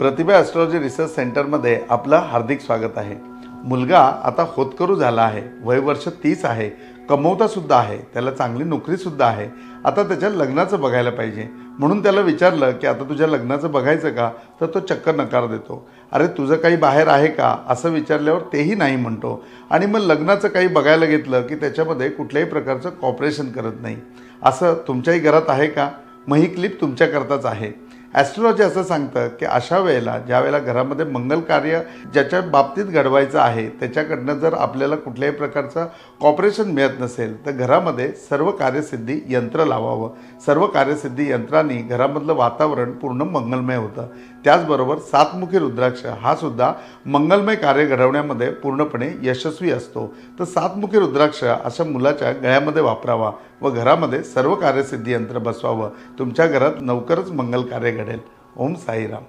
प्रतिभा astrology research सेंटरमध्ये आपलं हार्दिक स्वागत आहे। मुलगा आता होतकरू झाला आहे, वय वर्ष 30 आहे, कमवता सुद्धा आहे, त्याला चांगली नोकरी सुद्धा आहे। आता त्याच्या लग्नाचं बघायला पाहिजे म्हणून त्याला विचारलं की आता तुझ्या लग्नाचं बघायचं का, तर तो चक्क नकार देतो। अरे तुझं काही बाहेर आहे का असं विचारल्यावर तेही नाही म्हणतो आणि मग लग्नाचं काही बघायला घेतलं की त्याच्यामध्ये कुठल्याही प्रकारचं कॉपरेशन करत नाही। असं तुमच्याही घरात आहे का? मग ही क्लिप तुमच्याकरताच आहे। ॲस्ट्रॉलॉजी असं सांगतं की अशा वेळेला ज्या वेळेला घरामध्ये मंगल कार्य ज्याच्या बाबतीत घडवायचं आहे त्याच्याकडनं जर आपल्याला कुठल्याही प्रकारचं कॉपरेशन मिळत नसेल तर घरामध्ये सर्व कार्यसिद्धी यंत्र लावावं। सर्व कार्यसिद्धी यंत्रांनी घरामधलं वातावरण पूर्ण मंगलमय होतं। त्याचबरोबर सातमुखी रुद्राक्ष हा सुद्धा मंगलमय कार्य घडवण्यामध्ये पूर्णपणे यशस्वी असतो। तर सातमुखी रुद्राक्ष अशा मुलाच्या गळ्यामध्ये वापरावा व घरामध्ये सर्व कार्यसिद्धी यंत्र बसवावं। तुमच्या घरात लवकरच मंगल कार्य घडेल। ओम साईराम।